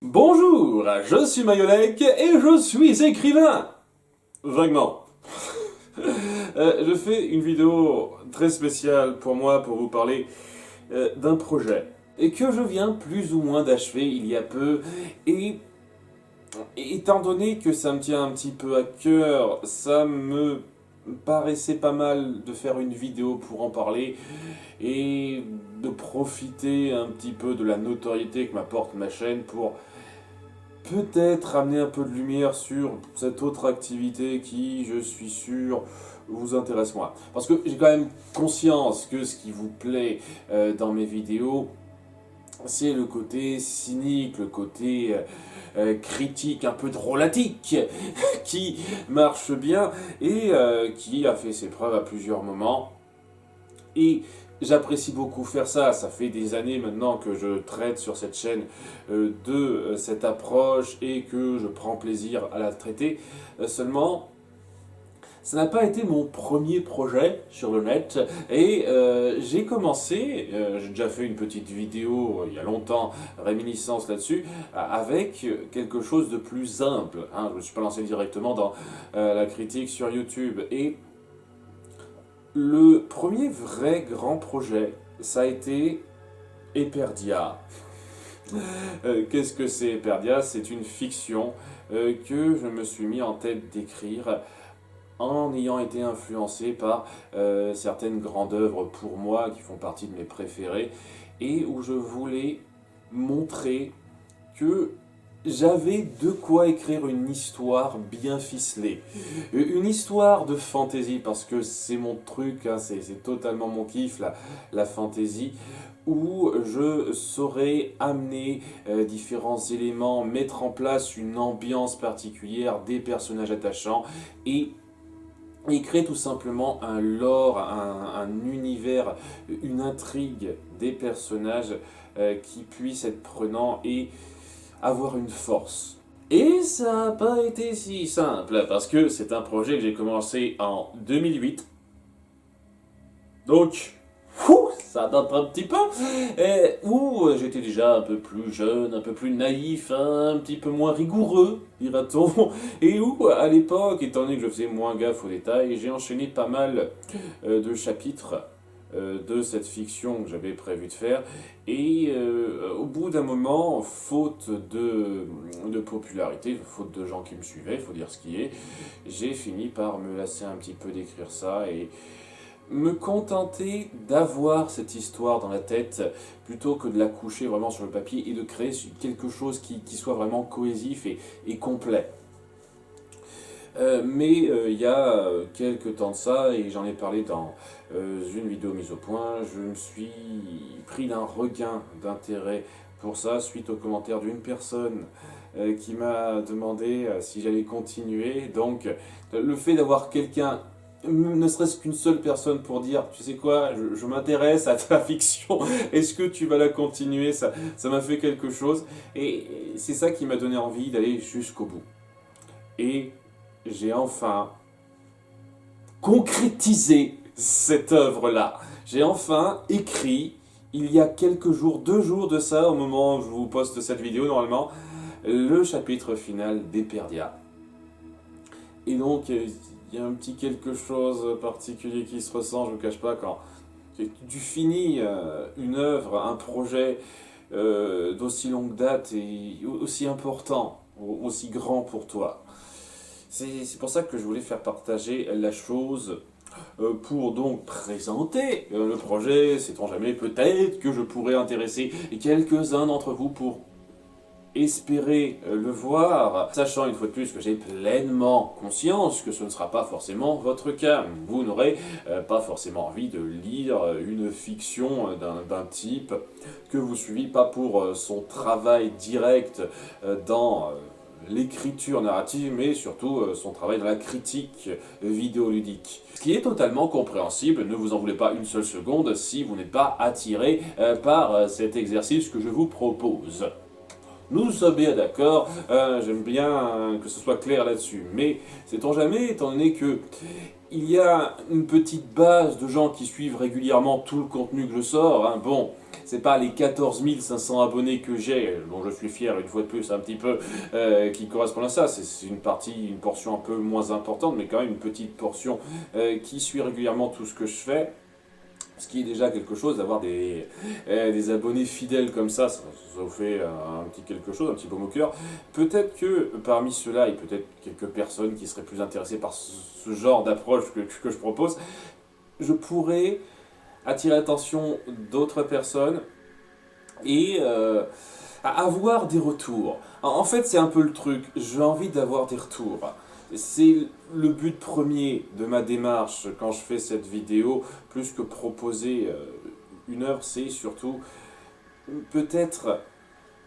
Bonjour, je suis Mayolek et je suis écrivain. Vaguement. Je fais une vidéo très spéciale pour moi pour vous parler d'un projet et que je viens plus ou moins d'achever il y a peu et étant donné que ça me tient un petit peu à cœur, ça me paraissait pas mal de faire une vidéo pour en parler et de profiter un petit peu de la notoriété que m'apporte ma chaîne pour peut-être amener un peu de lumière sur cette autre activité qui, je suis sûr, vous intéresse moins. Parce que j'ai quand même conscience que ce qui vous plaît dans mes vidéos, c'est le côté cynique, le côté critique, un peu drôlatique, qui marche bien et qui a fait ses preuves à plusieurs moments. Et j'apprécie beaucoup faire ça. Ça fait des années maintenant que je traite sur cette chaîne de cette approche et que je prends plaisir à la traiter. Seulement, ça n'a pas été mon premier projet sur le net et j'ai commencé, j'ai déjà fait une petite vidéo il y a longtemps, réminiscence là-dessus, avec quelque chose de plus simple. Hein. Je ne me suis pas lancé directement dans la critique sur YouTube et le premier vrai grand projet, ça a été Eperdia. Qu'est-ce que c'est Eperdia? C'est une fiction que je me suis mis en tête d'écrire en ayant été influencé par certaines grandes œuvres pour moi qui font partie de mes préférées et où je voulais montrer que j'avais de quoi écrire une histoire bien ficelée. Une histoire de fantasy, parce que c'est mon truc, hein, c'est totalement mon kiff, la fantasy, où je saurais amener différents éléments, mettre en place une ambiance particulière, des personnages attachants, et créer tout simplement un lore, un univers, une intrigue des personnages qui puisse être prenant et avoir une force. Et ça n'a pas été si simple, parce que c'est un projet que j'ai commencé en 2008. Donc, ça date un petit peu, où j'étais déjà un peu plus jeune, un peu plus naïf, hein, un petit peu moins rigoureux, dira-t-on, et où, à l'époque, étant donné que je faisais moins gaffe aux détails, j'ai enchaîné pas mal de chapitres de cette fiction que j'avais prévu de faire. Et au bout d'un moment, faute de popularité, faute de gens qui me suivaient, il faut dire ce qui est, j'ai fini par me lasser un petit peu d'écrire ça et me contenter d'avoir cette histoire dans la tête plutôt que de la coucher vraiment sur le papier et de créer quelque chose qui soit vraiment cohésif et complet. Mais il y a quelques temps de ça, et j'en ai parlé dans une vidéo mise au point, je me suis pris d'un regain d'intérêt pour ça suite aux commentaires d'une personne qui m'a demandé si j'allais continuer. Donc le fait d'avoir quelqu'un, ne serait-ce qu'une seule personne pour dire, tu sais quoi, je m'intéresse à ta fiction, est-ce que tu vas la continuer, ça m'a fait quelque chose, et c'est ça qui m'a donné envie d'aller jusqu'au bout. Et j'ai enfin concrétisé cette œuvre-là. J'ai enfin écrit, il y a quelques jours, 2 jours de ça, au moment où je vous poste cette vidéo normalement, le chapitre final d'Eperdia. Et donc, il y a un petit quelque chose particulier qui se ressent, je ne vous cache pas, quand tu finis une œuvre, un projet d'aussi longue date et aussi important, aussi grand pour toi. C'est pour ça que je voulais faire partager la chose pour donc présenter le projet. Sait-on jamais, peut-être que je pourrais intéresser quelques-uns d'entre vous pour espérer le voir, sachant une fois de plus que j'ai pleinement conscience que ce ne sera pas forcément votre cas. Vous n'aurez pas forcément envie de lire une fiction d'un type que vous suivez pas pour son travail direct dans l'écriture narrative, mais surtout son travail dans la critique vidéoludique. Ce qui est totalement compréhensible, ne vous en voulez pas une seule seconde si vous n'êtes pas attiré par cet exercice que je vous propose. Nous sommes bien d'accord, j'aime bien que ce soit clair là-dessus. Mais sait-on jamais, étant donné que il y a une petite base de gens qui suivent régulièrement tout le contenu que je sors, hein. Bon, c'est pas les 14 500 abonnés que j'ai, dont je suis fier une fois de plus un petit peu, qui correspondent à ça. C'est une partie, une portion un peu moins importante, mais quand même une petite portion qui suit régulièrement tout ce que je fais. Ce qui est déjà quelque chose d'avoir des abonnés fidèles comme ça vous fait un petit quelque chose, un petit baume au cœur. Peut-être que parmi ceux-là, il y a peut-être quelques personnes qui seraient plus intéressées par ce genre d'approche que je propose. Je pourrais attirer l'attention d'autres personnes et à avoir des retours. En fait, c'est un peu le truc, j'ai envie d'avoir des retours. C'est le but premier de ma démarche quand je fais cette vidéo, plus que proposer une œuvre, c'est surtout peut-être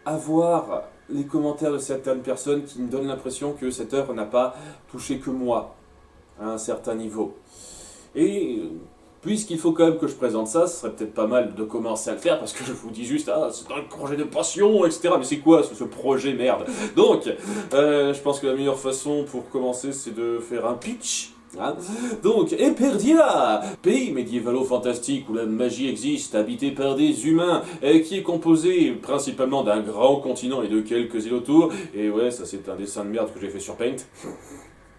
avoir les commentaires de certaines personnes qui me donnent l'impression que cette œuvre n'a pas touché que moi, à un certain niveau. Et puisqu'il faut quand même que je présente ça, ce serait peut-être pas mal de commencer à le faire, parce que je vous dis juste, ah, c'est un projet de passion, etc. Mais c'est quoi ce projet, merde? Donc, je pense que la meilleure façon pour commencer, c'est de faire un pitch. Hein. Donc, Eperdia, pays médiévalo-fantastique où la magie existe, habité par des humains, qui est composé principalement d'un grand continent et de quelques îles autour. Et ouais, ça c'est un dessin de merde que j'ai fait sur Paint.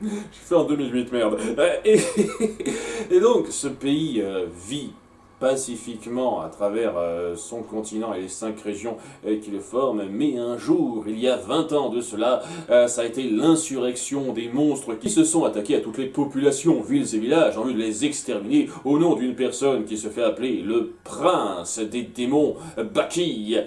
J'ai fait en 2008, merde. Et donc, ce pays vit pacifiquement à travers son continent et les 5 régions qui le forment, mais un jour, il y a 20 ans de cela, ça a été l'insurrection des monstres qui se sont attaqués à toutes les populations, villes et villages, en vue de les exterminer au nom d'une personne qui se fait appeler le prince des démons, Baki.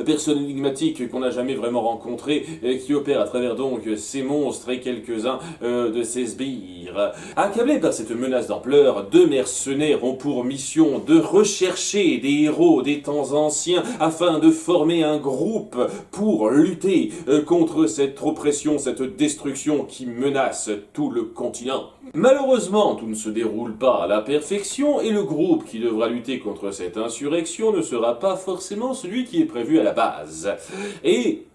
Personne énigmatique qu'on n'a jamais vraiment rencontré, qui opère à travers donc ces monstres et quelques-uns de ces sbires. Accablés par cette menace d'ampleur, 2 mercenaires ont pour mission de rechercher des héros des temps anciens afin de former un groupe pour lutter contre cette oppression, cette destruction qui menace tout le continent. Malheureusement, tout ne se déroule pas à la perfection et le groupe qui devra lutter contre cette insurrection ne sera pas forcément celui qui est prévu à la base. Et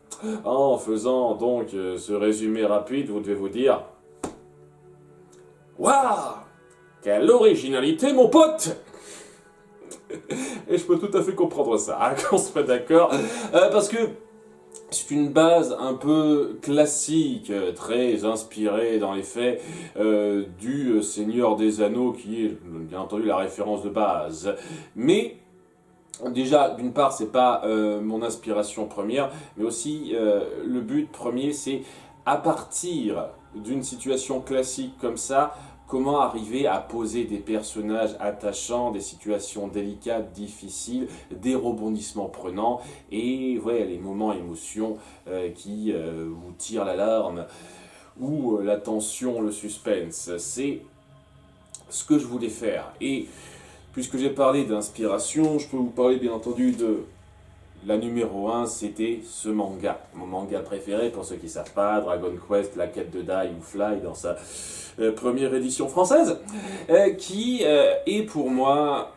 en faisant donc ce résumé rapide, vous devez vous dire « Waouh, quelle originalité, mon pote !» Et je peux tout à fait comprendre ça, hein, qu'on se met d'accord, parce que c'est une base un peu classique, très inspirée dans les faits du Seigneur des Anneaux, qui est bien entendu la référence de base. Mais déjà, d'une part, c'est pas mon inspiration première, mais aussi le but premier, c'est à partir d'une situation classique comme ça, comment arriver à poser des personnages attachants, des situations délicates, difficiles, des rebondissements prenants, et ouais, les moments émotions qui vous tirent la larme, ou la tension, le suspense. C'est ce que je voulais faire. Et puisque j'ai parlé d'inspiration, je peux vous parler bien entendu de la numéro 1, c'était ce manga. Mon manga préféré, pour ceux qui ne savent pas, Dragon Quest, la quête de Dai ou Fly dans sa première édition française, qui est pour moi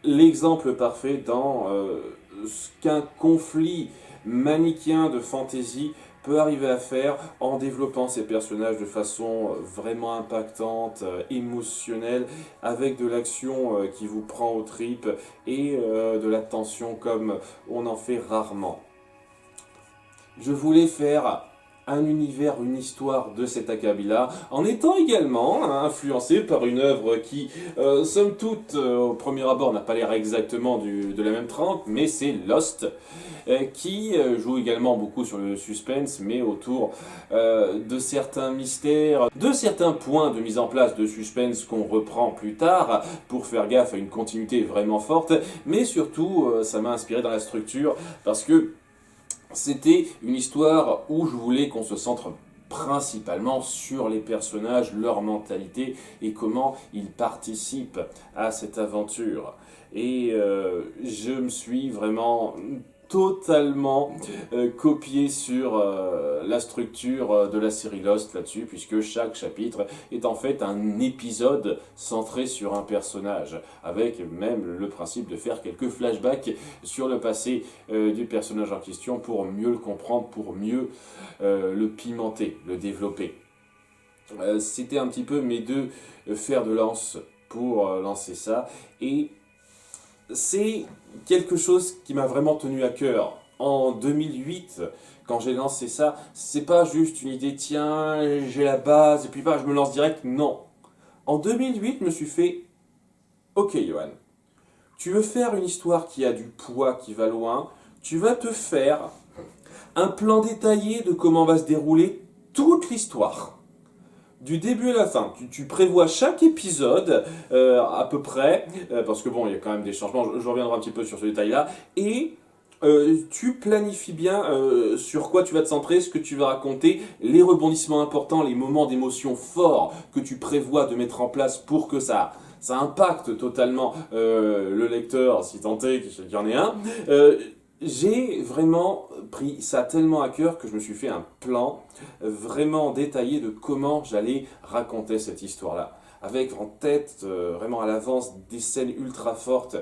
l'exemple parfait dans ce qu'un conflit manichéen de fantasy peut arriver à faire en développant ses personnages de façon vraiment impactante, émotionnelle, avec de l'action qui vous prend aux tripes et de la tension comme on en fait rarement. Je voulais faire un univers, une histoire de cet acabit-là, en étant également influencé par une œuvre qui, somme toute, au premier abord, n'a pas l'air exactement de la même trempe, mais c'est Lost, qui joue également beaucoup sur le suspense, mais autour de certains mystères, de certains points de mise en place de suspense qu'on reprend plus tard, pour faire gaffe à une continuité vraiment forte, mais surtout, ça m'a inspiré dans la structure, parce que c'était une histoire où je voulais qu'on se centre principalement sur les personnages, leur mentalité et comment ils participent à cette aventure. Et je me suis vraiment totalement copié sur la structure de la série Lost là-dessus, puisque chaque chapitre est en fait un épisode centré sur un personnage, avec même le principe de faire quelques flashbacks sur le passé du personnage en question pour mieux le comprendre, pour mieux le pimenter, le développer. C'était un petit peu mes deux fers de lance pour lancer ça, et c'est quelque chose qui m'a vraiment tenu à cœur. En 2008, quand j'ai lancé ça, c'est pas juste une idée, tiens, j'ai la base, et puis je me lance direct, non. En 2008, je me suis fait, ok Johan, tu veux faire une histoire qui a du poids, qui va loin, tu vas te faire un plan détaillé de comment va se dérouler toute l'histoire. Du début à la fin, tu prévois chaque épisode à peu près, parce que bon, il y a quand même des changements, je reviendrai un petit peu sur ce détail-là, et tu planifies bien sur quoi tu vas te centrer, ce que tu vas raconter, les rebondissements importants, les moments d'émotion forts que tu prévois de mettre en place pour que ça impacte totalement le lecteur, si tant est qu'il y en ait un. J'ai vraiment pris ça tellement à cœur que je me suis fait un plan vraiment détaillé de comment j'allais raconter cette histoire-là. Avec en tête, vraiment à l'avance, des scènes ultra fortes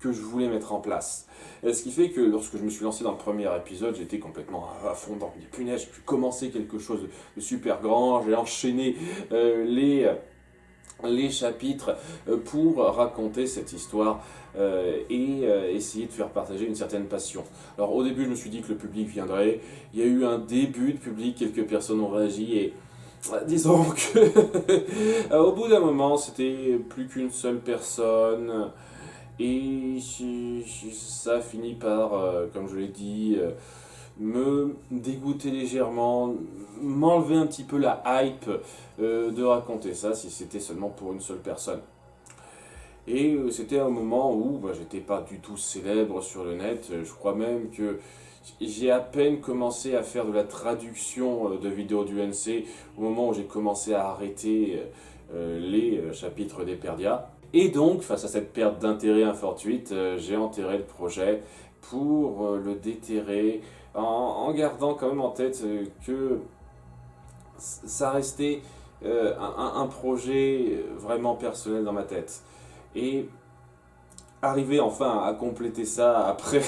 que je voulais mettre en place. Ce qui fait que lorsque je me suis lancé dans le premier épisode, j'étais complètement à fond dans les punaises. J'ai pu commencer quelque chose de super grand, j'ai enchaîné les chapitres pour raconter cette histoire et essayer de faire partager une certaine passion. Alors au début je me suis dit que le public viendrait, il y a eu un début de public, quelques personnes ont réagi et disons que au bout d'un moment c'était plus qu'une seule personne et ça a fini par, comme je l'ai dit, me dégoûter légèrement, m'enlever un petit peu la hype de raconter ça si c'était seulement pour une seule personne. Et c'était un moment où j'étais pas du tout célèbre sur le net, je crois même que j'ai à peine commencé à faire de la traduction de vidéos du NC au moment où j'ai commencé à arrêter les chapitres d'Eperdia. Et donc, face à cette perte d'intérêt infortuite, j'ai enterré le projet pour le déterrer, en gardant quand même en tête que ça restait un projet vraiment personnel dans ma tête. Et arriver enfin à compléter ça après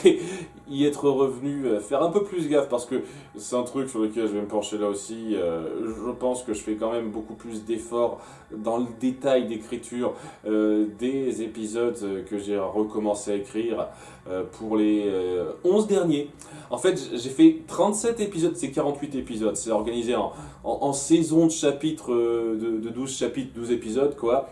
y être revenu, faire un peu plus gaffe parce que c'est un truc sur lequel je vais me pencher là aussi. Je pense que je fais quand même beaucoup plus d'efforts dans le détail d'écriture des épisodes que j'ai recommencé à écrire pour les 11 derniers. En fait, j'ai fait 37 épisodes, c'est 48 épisodes, c'est organisé en saison de chapitres, de 12 chapitres, 12 épisodes quoi.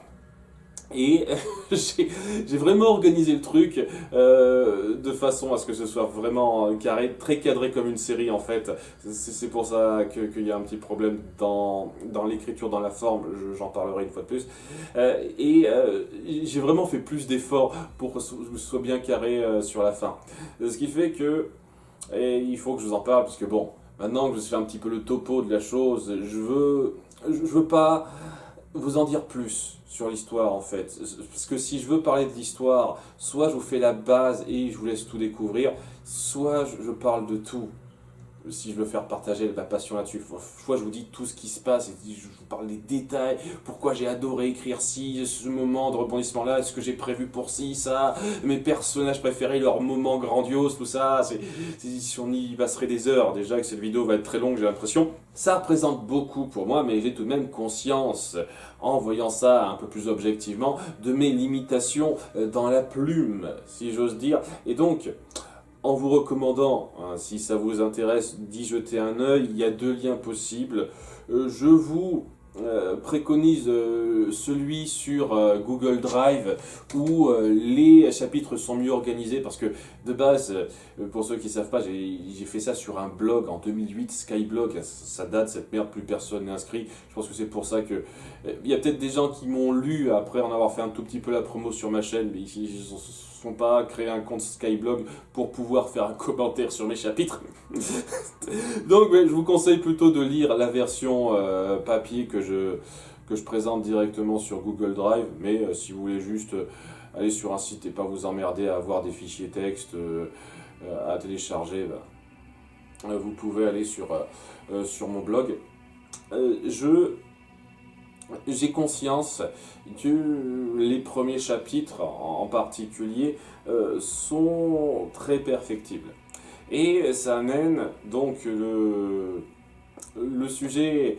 Et j'ai vraiment organisé le truc de façon à ce que ce soit vraiment carré, très cadré comme une série en fait. C'est pour ça qu'il y a un petit problème dans l'écriture, dans la forme, j'en parlerai une fois de plus. J'ai vraiment fait plus d'efforts pour que ce soit bien carré sur la fin. Ce qui fait que, et il faut que je vous en parle, parce que bon, maintenant que je suis un petit peu le topo de la chose, je veux pas vous en dire plus sur l'histoire en fait, parce que si je veux parler de l'histoire, soit je vous fais la base et je vous laisse tout découvrir, soit je parle de tout, si je veux faire partager ma passion là-dessus. Soit je vous dis tout ce qui se passe, et je vous parle des détails, pourquoi j'ai adoré écrire ci, ce moment de rebondissement là, ce que j'ai prévu pour ci, ça, mes personnages préférés, leurs moments grandioses, tout ça, si on y passerait des heures, déjà que cette vidéo va être très longue j'ai l'impression. Ça représente beaucoup pour moi, mais j'ai tout de même conscience, en voyant ça un peu plus objectivement, de mes limitations dans la plume, si j'ose dire, et donc en vous recommandant, hein, si ça vous intéresse, d'y jeter un œil, il y a deux liens possibles. Je vous préconise celui sur Google Drive où les chapitres sont mieux organisés parce que de base, pour ceux qui ne savent pas, j'ai fait ça sur un blog en 2008, Skyblog, ça date cette merde, plus personne n'est inscrit. Je pense que c'est pour ça que il y a peut-être des gens qui m'ont lu après en avoir fait un tout petit peu la promo sur ma chaîne, mais ils ne sont pas créé un compte Skyblog pour pouvoir faire un commentaire sur mes chapitres. Donc je vous conseille plutôt de lire la version papier que je présente directement sur Google Drive, mais si vous voulez juste aller sur un site et pas vous emmerder à avoir des fichiers texte, à télécharger, vous pouvez aller sur mon blog. J'ai conscience que les premiers chapitres en particulier sont très perfectibles. Et ça amène donc le sujet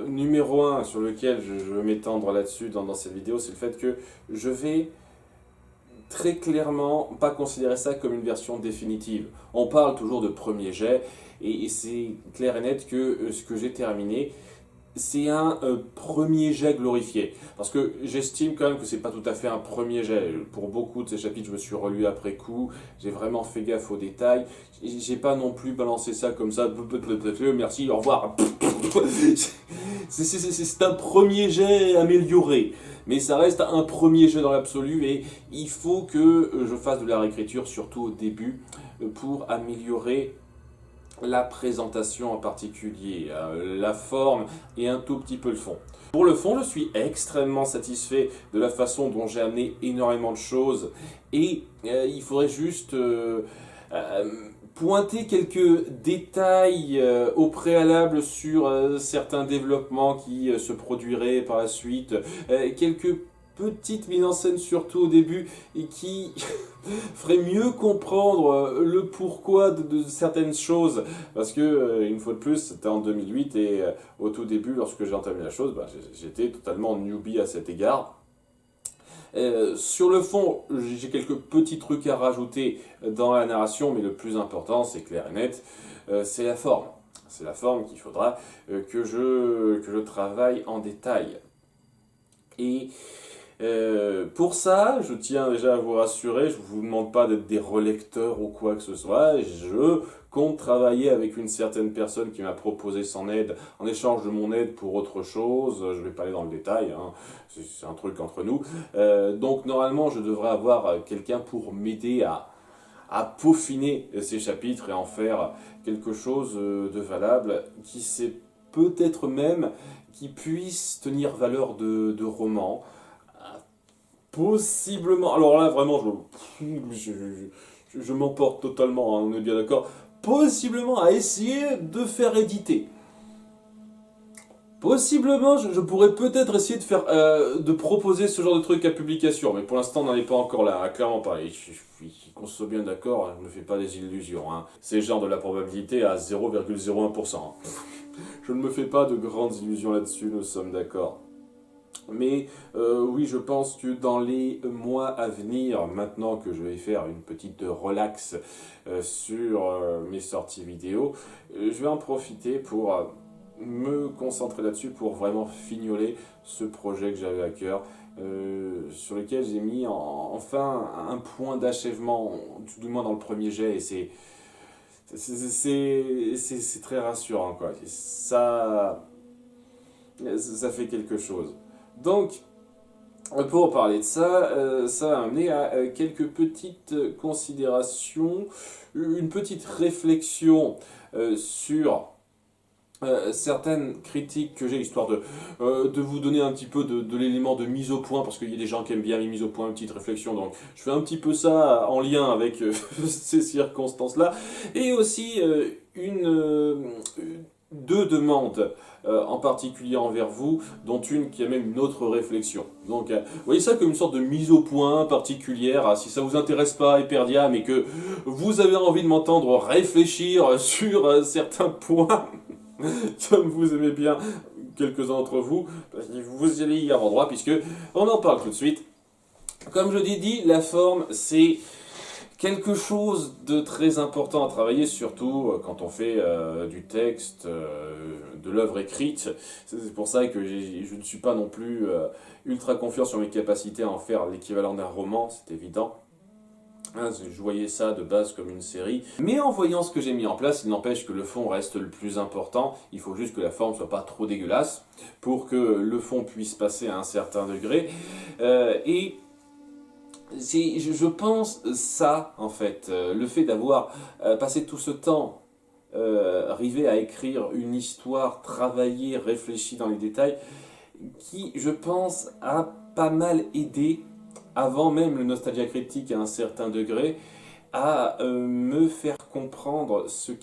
numéro 1 sur lequel je veux m'étendre là-dessus dans cette vidéo, c'est le fait que je vais très clairement pas considérer ça comme une version définitive. On parle toujours de premier jet, et c'est clair et net que ce que j'ai terminé, c'est un premier jet glorifié. Parce que j'estime quand même que c'est pas tout à fait un premier jet. Pour beaucoup de ces chapitres, je me suis relu après coup, j'ai vraiment fait gaffe aux détails. J'ai pas non plus balancé ça comme ça, merci, au revoir. C'est un premier jet amélioré. Mais ça reste un premier jet dans l'absolu, et il faut que je fasse de la réécriture, surtout au début, pour améliorer la présentation en particulier, la forme et un tout petit peu le fond. Pour le fond, je suis extrêmement satisfait de la façon dont j'ai amené énormément de choses, et il faudrait juste pointer quelques détails au préalable sur certains développements qui se produiraient par la suite, quelques petites mises en scène surtout au début, et qui ferait mieux comprendre le pourquoi de certaines choses, parce que une fois de plus c'était en 2008, et au tout début, lorsque j'ai entamé la chose, j'étais totalement newbie à cet égard. Sur le fond, j'ai quelques petits trucs à rajouter dans la narration, mais le plus important, c'est clair et net, c'est la forme. C'est la forme qu'il faudra que je travaille en détail. Et pour ça, je tiens déjà à vous rassurer, je ne vous demande pas d'être des relecteurs ou quoi que ce soit. Je compte travailler avec une certaine personne qui m'a proposé son aide en échange de mon aide pour autre chose. Je ne vais pas aller dans le détail, hein. C'est un truc entre nous. Donc normalement, je devrais avoir quelqu'un pour m'aider à peaufiner ces chapitres et en faire quelque chose de valable, qui sait peut-être même qui puisse tenir valeur de roman. Possiblement, alors là vraiment je m'emporte totalement, hein, on est bien d'accord, possiblement à essayer de faire éditer. Possiblement, je pourrais peut-être essayer de proposer ce genre de truc à publication, mais pour l'instant on n'en est pas encore là, hein, clairement pas. Qu'on soit bien d'accord, je ne me fais pas des illusions, hein. C'est genre de la probabilité à 0,01%. Je ne me fais pas de grandes illusions là-dessus, nous sommes d'accord. Mais oui, je pense que dans les mois à venir, maintenant que je vais faire une petite relax sur mes sorties vidéo, je vais en profiter pour me concentrer là-dessus, pour vraiment fignoler ce projet que j'avais à cœur, sur lequel j'ai mis enfin un point d'achèvement, tout du moins dans le premier jet, et c'est très rassurant, quoi. Ça fait quelque chose. Donc, pour parler de ça, ça va amener à quelques petites considérations, une petite réflexion sur certaines critiques que j'ai, histoire de vous donner un petit peu de l'élément de mise au point, parce qu'il y a des gens qui aiment bien les mises au point, une petite réflexion, donc je fais un petit peu ça en lien avec ces circonstances-là, et aussi deux demandes en particulier envers vous, dont une qui a même une autre réflexion. Donc, vous voyez ça comme une sorte de mise au point particulière. Si ça vous intéresse pas, Eperdia, mais que vous avez envie de m'entendre réfléchir sur certains points, comme vous aimez bien quelques-uns d'entre vous, vous allez y avoir droit, puisque on en parle tout de suite. Comme je l'ai dit, la forme, c'est quelque chose de très important à travailler, surtout quand on fait du texte, de l'œuvre écrite. C'est pour ça que je ne suis pas non plus ultra confiant sur mes capacités à en faire l'équivalent d'un roman, c'est évident. Hein, je voyais ça de base comme une série. Mais en voyant ce que j'ai mis en place, il n'empêche que le fond reste le plus important. Il faut juste que la forme soit pas trop dégueulasse pour que le fond puisse passer à un certain degré. Et je pense ça, en fait, le fait d'avoir passé tout ce temps arrivé à écrire une histoire travaillée, réfléchie dans les détails, qui, je pense, a pas mal aidé, avant même le Nostalgia Critique à un certain degré, à me faire comprendre c'est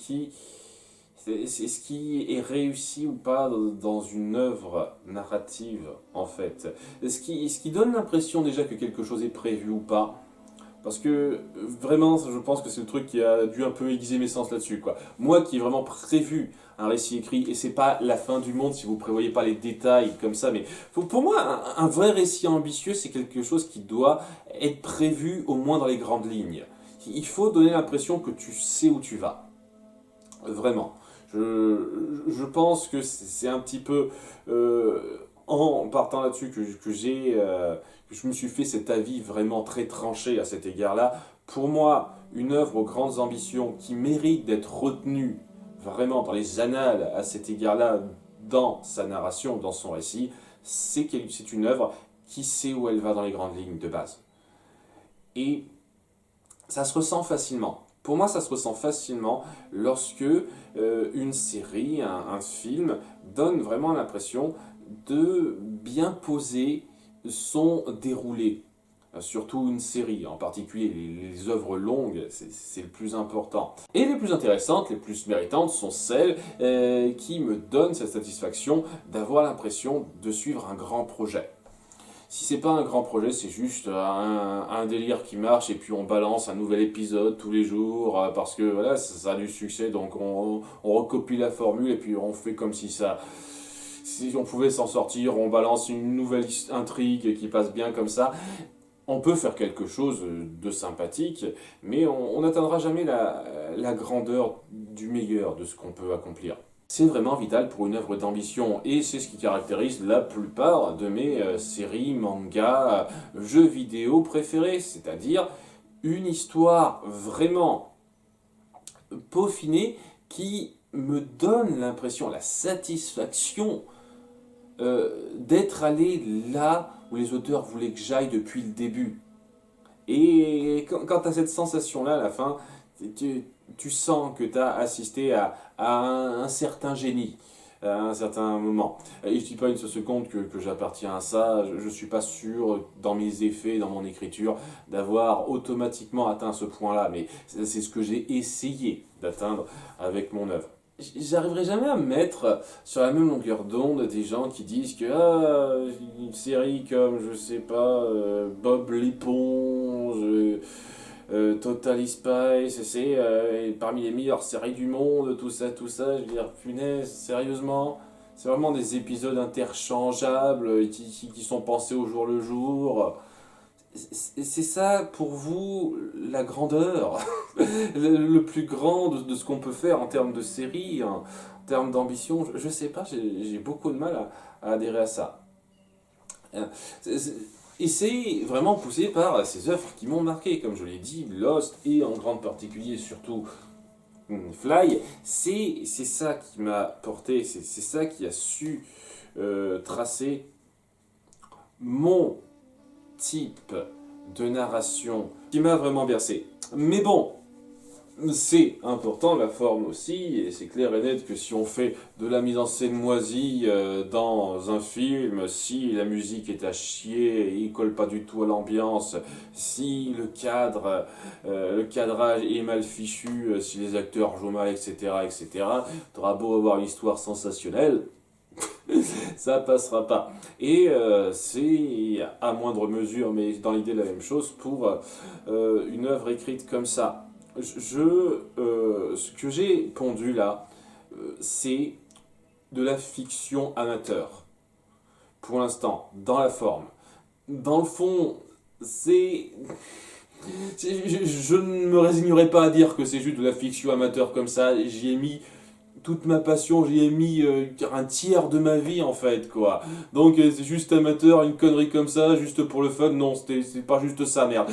ce qui est réussi ou pas dans une œuvre narrative, en fait. Ce qui donne l'impression déjà que quelque chose est prévu ou pas. Parce que vraiment, je pense que c'est le truc qui a dû un peu aiguiser mes sens là-dessus, quoi. Moi qui ai vraiment prévu un récit écrit, et c'est pas la fin du monde si vous prévoyez pas les détails comme ça, mais pour moi, un vrai récit ambitieux, c'est quelque chose qui doit être prévu au moins dans les grandes lignes. Il faut donner l'impression que tu sais où tu vas. Vraiment. Je pense que c'est un petit peu en partant là-dessus que je me suis fait cet avis vraiment très tranché à cet égard-là. Pour moi, une œuvre aux grandes ambitions qui mérite d'être retenue vraiment dans les annales à cet égard-là, dans sa narration, dans son récit, c'est une œuvre qui sait où elle va dans les grandes lignes de base. Et ça se ressent facilement. Pour moi, ça se ressent facilement lorsque une série, un film donne vraiment l'impression de bien poser son déroulé. Surtout une série, en particulier les œuvres longues, c'est le plus important. Et les plus intéressantes, les plus méritantes sont celles qui me donnent cette satisfaction d'avoir l'impression de suivre un grand projet. Si c'est pas un grand projet, c'est juste un délire qui marche et puis on balance un nouvel épisode tous les jours parce que voilà, ça a du succès, donc on recopie la formule et puis on fait comme si on pouvait s'en sortir, on balance une nouvelle intrigue qui passe bien comme ça. On peut faire quelque chose de sympathique, mais on n'atteindra jamais la grandeur du meilleur de ce qu'on peut accomplir. C'est vraiment vital pour une œuvre d'ambition et c'est ce qui caractérise la plupart de mes séries, mangas, jeux vidéo préférés, c'est-à-dire une histoire vraiment peaufinée qui me donne l'impression, la satisfaction d'être allé là où les auteurs voulaient que j'aille depuis le début. Et quand tu as cette sensation-là à la fin, tu sens que tu as assisté à un certain génie, à un certain moment. Et je dis pas une seule seconde que j'appartiens à ça, je suis pas sûr dans mes effets, dans mon écriture, d'avoir automatiquement atteint ce point-là, mais c'est ce que j'ai essayé d'atteindre avec mon œuvre. J'arriverai jamais à me mettre sur la même longueur d'onde des gens qui disent que une série comme, je sais pas, Bob l'éponge, Totally Spice, c'est parmi les meilleures séries du monde, tout ça, je veux dire, punaise, sérieusement, c'est vraiment des épisodes interchangeables qui sont pensés au jour le jour. C'est ça pour vous la grandeur, le plus grand de ce qu'on peut faire en termes de série, en termes d'ambition. Je sais pas, j'ai beaucoup de mal à adhérer à ça. Et c'est vraiment poussé par ces œuvres qui m'ont marqué, comme je l'ai dit, Lost et en grande particulier surtout Fly. C'est ça qui m'a porté, c'est ça qui a su tracer mon type de narration qui m'a vraiment bercé. Mais bon, c'est important la forme aussi, et c'est clair et net que si on fait de la mise en scène moisie dans un film, si la musique est à chier, il colle pas du tout à l'ambiance, si le cadrage est mal fichu, si les acteurs jouent mal, etc., t'auras beau avoir une histoire sensationnelle, ça passera pas. Et c'est à moindre mesure, mais dans l'idée la même chose pour une œuvre écrite comme ça. Ce que j'ai pondu là, c'est de la fiction amateur. Pour l'instant, dans la forme. Dans le fond, je ne me résignerai pas à dire que c'est juste de la fiction amateur comme ça. J'y ai mis toute ma passion, j'y ai mis un tiers de ma vie en fait, quoi. Donc c'est juste amateur, une connerie comme ça, juste pour le fun, non, c'est pas juste ça, merde.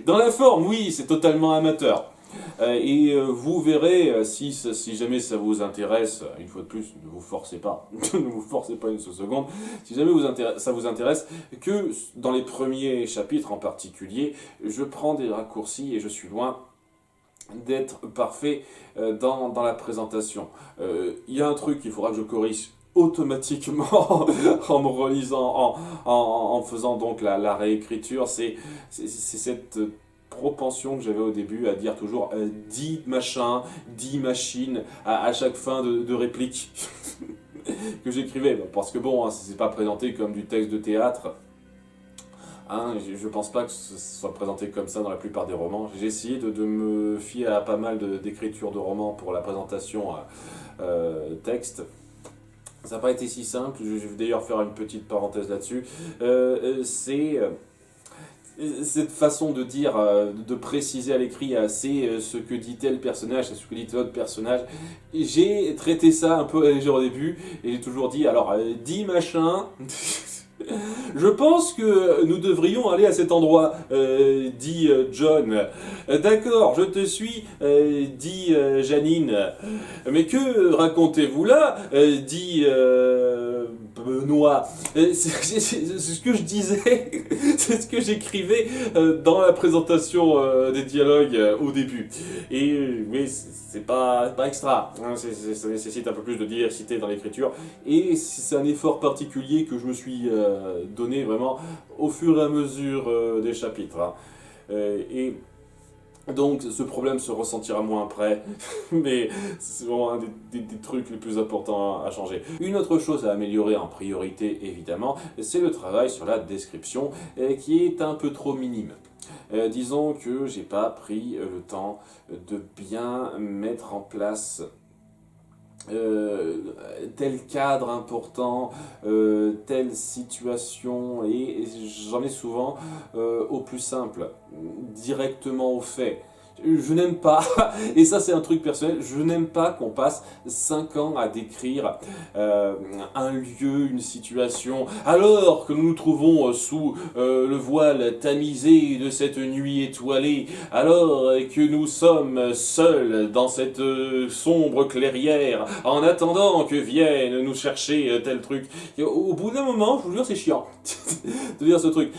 Dans la forme, oui, c'est totalement amateur. Vous verrez, si jamais ça vous intéresse, une fois de plus, ne vous forcez pas, ne vous forcez pas une seule seconde, si jamais ça vous intéresse, que dans les premiers chapitres en particulier, je prends des raccourcis et je suis loin d'être parfait dans la présentation. Il y a un truc qu'il faudra que je corrige automatiquement en me relisant, en faisant donc la réécriture, c'est cette propension que j'avais au début à dire toujours dit machin, dit machine à chaque fin de réplique que j'écrivais. Parce que bon, hein, c'est pas présenté comme du texte de théâtre. Hein, je pense pas que ce soit présenté comme ça dans la plupart des romans. J'ai essayé de me fier à pas mal d'écritures de romans pour la présentation texte. Ça n'a pas été si simple, je vais d'ailleurs faire une petite parenthèse là-dessus. C'est cette façon de dire, de préciser à l'écrit, c'est ce que dit tel personnage, c'est ce que dit tel autre personnage. J'ai traité ça un peu léger au début, et j'ai toujours dit, alors, dis machin... Je pense que nous devrions aller à cet endroit, dit John. D'accord, je te suis, dit Janine. Mais que racontez-vous là, dit Benoît. C'est ce que je disais, c'est ce que j'écrivais dans la présentation des dialogues au début. Et oui, c'est pas extra, hein, ça nécessite un peu plus de diversité dans l'écriture. Et c'est un effort particulier que je me suis donné vraiment au fur et à mesure des chapitres. Hein. Et donc ce problème se ressentira moins après, mais c'est vraiment un des trucs les plus importants à changer. Une autre chose à améliorer en priorité évidemment, c'est le travail sur la description qui est un peu trop minime. Disons que j'ai pas pris le temps de bien mettre en place tel cadre important, telle situation, et j'en ai souvent au plus simple, directement au fait. Je n'aime pas, et ça c'est un truc personnel, je n'aime pas qu'on passe 5 ans à décrire un lieu, une situation, alors que nous nous trouvons sous le voile tamisé de cette nuit étoilée, alors que nous sommes seuls dans cette sombre clairière, en attendant que vienne nous chercher tel truc. Et au bout d'un moment, je vous jure, c'est chiant de dire ce truc.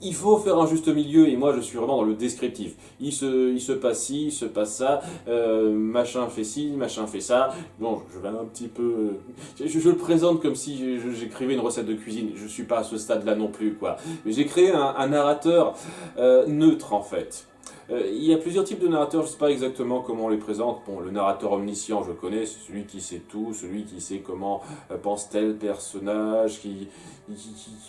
Il faut faire un juste milieu, et moi je suis vraiment dans le descriptif. Il se passe ci, il se passe ça, machin fait ci, machin fait ça. Bon, je vais un petit peu... Je le présente comme si j'écrivais une recette de cuisine. Je suis pas à ce stade-là non plus, quoi. Mais j'ai créé un narrateur neutre, en fait. Il y a plusieurs types de narrateurs, je ne sais pas exactement comment on les présente. Bon, le narrateur omniscient, je connais, c'est celui qui sait tout, celui qui sait comment pense tel personnage, qui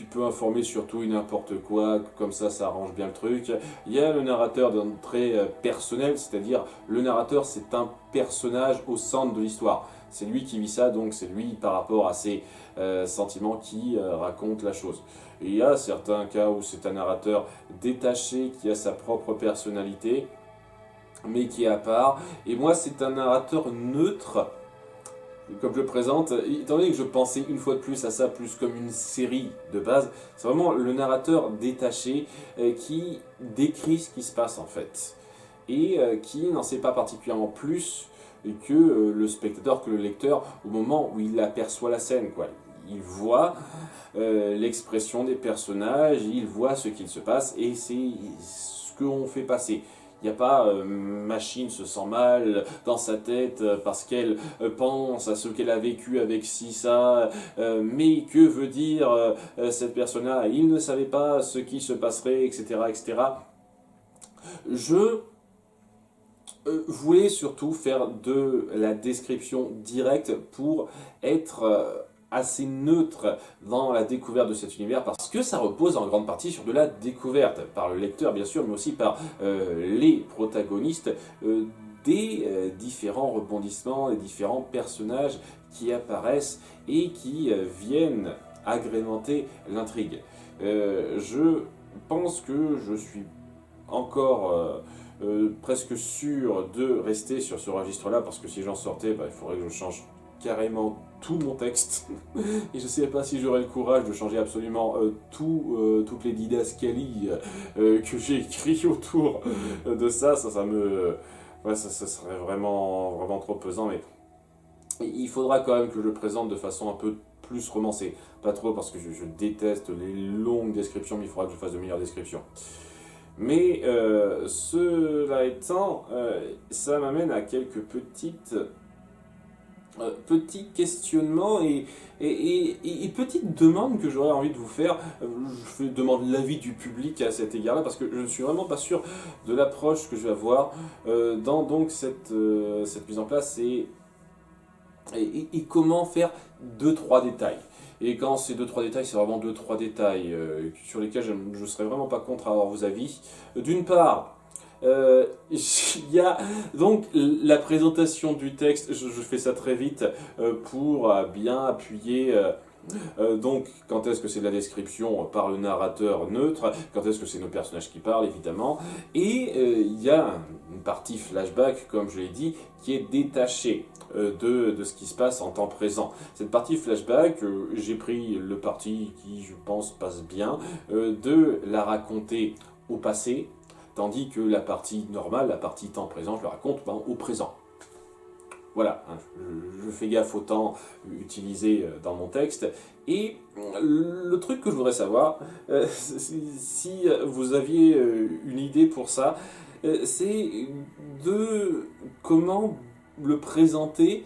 peut informer sur tout et n'importe quoi, comme ça arrange bien le truc. Il y a le narrateur d'entrée personnel, c'est-à-dire le narrateur c'est un personnage au centre de l'histoire. C'est lui qui vit ça, donc c'est lui par rapport à ses sentiments qui raconte la chose. Et il y a certains cas où c'est un narrateur détaché qui a sa propre personnalité, mais qui est à part. Et moi, c'est un narrateur neutre, comme je le présente, étant donné que je pensais une fois de plus à ça plus comme une série de base, c'est vraiment le narrateur détaché qui décrit ce qui se passe en fait, et qui n'en sait pas particulièrement plus que le spectateur, que le lecteur, au moment où il aperçoit la scène, quoi. Il voit l'expression des personnages, il voit ce qu'il se passe, et c'est ce qu'on fait passer. Il n'y a pas Machine se sent mal dans sa tête parce qu'elle pense à ce qu'elle a vécu avec ci, ça, mais que veut dire cette personne-là? Il ne savait pas ce qui se passerait, etc. etc. Je voulais surtout faire de la description directe pour être assez neutre dans la découverte de cet univers, parce que ça repose en grande partie sur de la découverte, par le lecteur bien sûr, mais aussi par les protagonistes, des différents rebondissements, des différents personnages qui apparaissent et qui viennent agrémenter l'intrigue. Je pense que je suis encore presque sûr de rester sur ce registre-là, parce que si j'en sortais, il faudrait que je change carrément tout mon texte, et je ne sais pas si j'aurai le courage de changer absolument toutes les didascalies que j'ai écrites autour de ça. Ouais, ça serait vraiment trop pesant, mais il faudra quand même que je le présente de façon un peu plus romancée. Pas trop, parce que je déteste les longues descriptions, mais il faudra que je fasse de meilleures descriptions. Mais cela étant, ça m'amène à quelques petites petit questionnement et petite demande que j'aurais envie de vous faire. Je demande l'avis du public à cet égard-là parce que je ne suis vraiment pas sûr de l'approche que je vais avoir dans donc cette mise en place et comment faire deux trois détails. Et quand ces deux trois détails, c'est vraiment deux trois détails sur lesquels je ne serais vraiment pas contre avoir vos avis. D'une part, il y a donc la présentation du texte, je fais ça très vite pour bien appuyer donc quand est-ce que c'est de la description par le narrateur neutre, quand est-ce que c'est nos personnages qui parlent évidemment, et il y a une partie flashback comme je l'ai dit qui est détachée de ce qui se passe en temps présent. Cette partie flashback, j'ai pris le parti qui je pense passe bien de la raconter au passé, tandis que la partie normale, la partie temps présent, je la raconte au présent. Voilà, hein, je fais gaffe au temps utilisé dans mon texte. Et le truc que je voudrais savoir, si vous aviez une idée pour ça, c'est de comment le présenter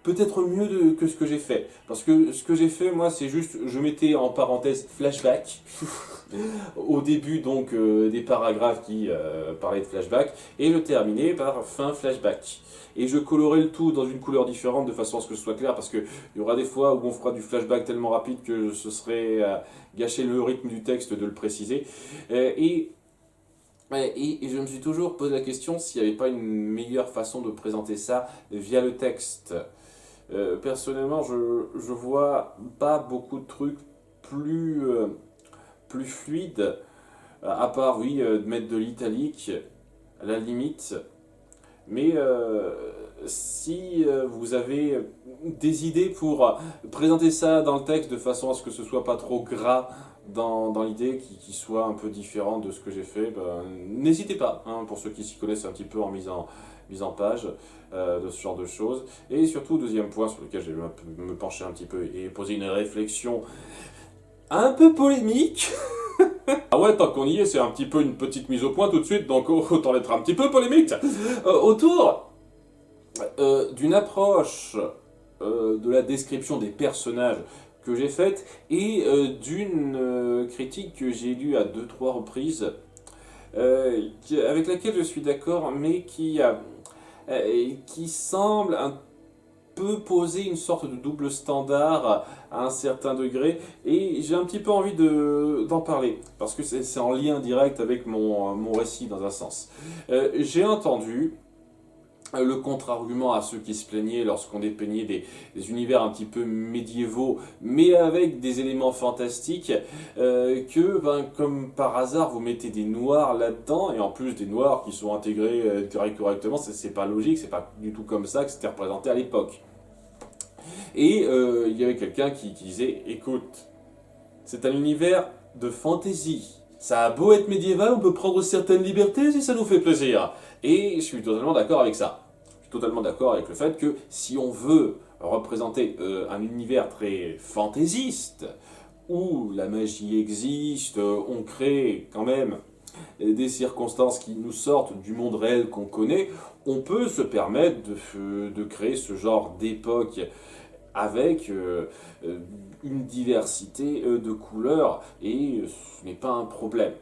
peut-être mieux que ce que j'ai fait. Parce que ce que j'ai fait, moi, c'est juste, je mettais en parenthèse flashback au début donc des paragraphes qui parlaient de flashback et je terminais par fin flashback. Et je colorais le tout dans une couleur différente de façon à ce que ce soit clair parce qu'il y aura des fois où on fera du flashback tellement rapide que ce serait gâcher le rythme du texte de le préciser. Et je me suis toujours posé la question s'il n'y avait pas une meilleure façon de présenter ça via le texte. Personnellement, je vois pas beaucoup de trucs plus fluides, à part, oui, de mettre de l'italique, à la limite. Mais si vous avez des idées pour présenter ça dans le texte de façon à ce que ce soit pas trop gras dans l'idée, qui soit un peu différent de ce que j'ai fait, ben, n'hésitez pas, hein, pour ceux qui s'y connaissent un petit peu en mise en page de ce genre de choses. Et surtout, deuxième point sur lequel je vais me pencher un petit peu et poser une réflexion un peu polémique. Ah ouais, tant qu'on y est, c'est un petit peu une petite mise au point tout de suite, donc autant être un petit peu polémique. Autour d'une approche de la description des personnages que j'ai faite et d'une critique que j'ai lue à deux trois reprises, avec laquelle je suis d'accord, mais qui semble un peut poser une sorte de double standard à un certain degré, et j'ai un petit peu envie d'en parler, parce que c'est en lien direct avec mon récit dans un sens. J'ai entendu le contre-argument à ceux qui se plaignaient lorsqu'on dépeignait des univers un petit peu médiévaux, mais avec des éléments fantastiques, que, ben, comme par hasard, vous mettez des noirs là-dedans, et en plus des noirs qui sont intégrés très correctement, c'est pas logique, c'est pas du tout comme ça que c'était représenté à l'époque. Et il y avait quelqu'un qui disait, écoute, c'est un univers de fantasy. Ça a beau être médiéval, on peut prendre certaines libertés si ça nous fait plaisir. Et je suis totalement d'accord avec ça. Je suis totalement d'accord avec le fait que si on veut représenter un univers très fantaisiste, où la magie existe, on crée quand même des circonstances qui nous sortent du monde réel qu'on connaît, on peut se permettre de créer ce genre d'époque avec une diversité de couleurs, et ce n'est pas un problème.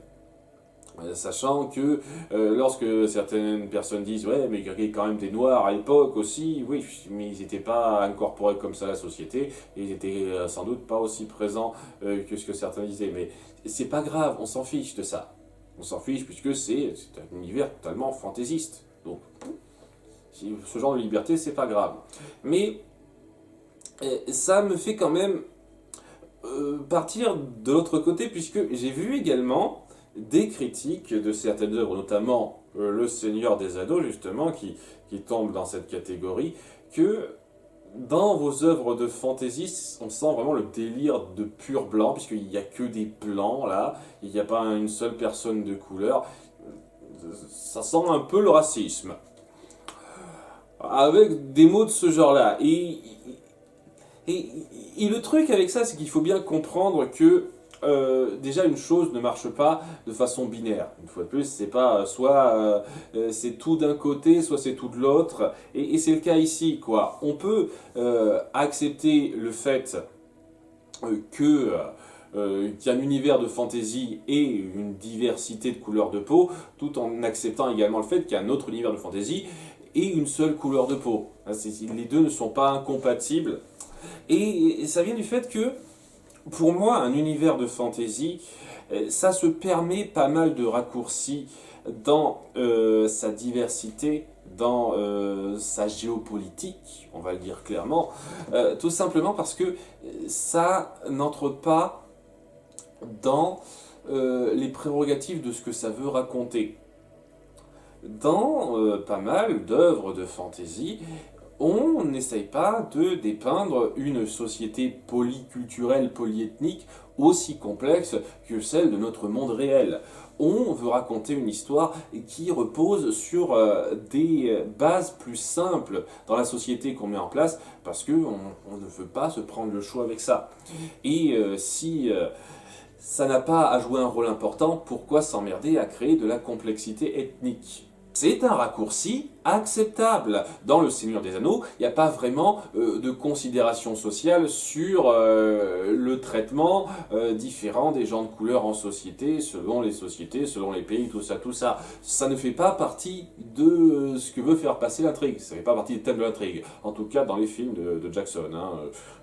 Sachant que lorsque certaines personnes disent ouais mais il y avait quand même des noirs à l'époque aussi, oui mais ils n'étaient pas incorporés comme ça à la société et ils étaient sans doute pas aussi présents que ce que certains disaient, mais c'est pas grave, on s'en fiche de ça, on s'en fiche puisque c'est un univers totalement fantaisiste, donc ce genre de liberté c'est pas grave, mais ça me fait quand même partir de l'autre côté, puisque j'ai vu également des critiques de certaines œuvres, notamment Le Seigneur des Anneaux, justement, qui tombe dans cette catégorie, que dans vos œuvres de fantasy, on sent vraiment le délire de pur blanc, puisqu'il n'y a que des blancs, là, il n'y a pas une seule personne de couleur. Ça sent un peu le racisme. Avec des mots de ce genre-là. Et le truc avec ça, c'est qu'il faut bien comprendre que déjà une chose ne marche pas de façon binaire. Une fois de plus, c'est pas soit c'est tout d'un côté, soit c'est tout de l'autre. Et c'est le cas ici, quoi. On peut accepter le fait qu'il y a un univers de fantasy et une diversité de couleurs de peau, tout en acceptant également le fait qu'il y a un autre univers de fantasy et une seule couleur de peau. Les deux ne sont pas incompatibles. Et ça vient du fait que, pour moi, un univers de fantasy, ça se permet pas mal de raccourcis dans sa diversité, dans sa géopolitique, on va le dire clairement, tout simplement parce que ça n'entre pas dans les prérogatives de ce que ça veut raconter. Dans pas mal d'œuvres de fantasy, on n'essaye pas de dépeindre une société polyculturelle, polyethnique aussi complexe que celle de notre monde réel. On veut raconter une histoire qui repose sur des bases plus simples dans la société qu'on met en place parce qu'on ne veut pas se prendre le chaud avec ça. Et si ça n'a pas à jouer un rôle important, pourquoi s'emmerder à créer de la complexité ethnique ? C'est un raccourci acceptable. Dans Le Seigneur des Anneaux, il n'y a pas vraiment de considération sociale sur le traitement différent des gens de couleur en société, selon les pays, tout ça, tout ça. Ça ne fait pas partie de ce que veut faire passer l'intrigue. Ça ne fait pas partie des thèmes de l'intrigue. En tout cas, dans les films de Jackson. Hein.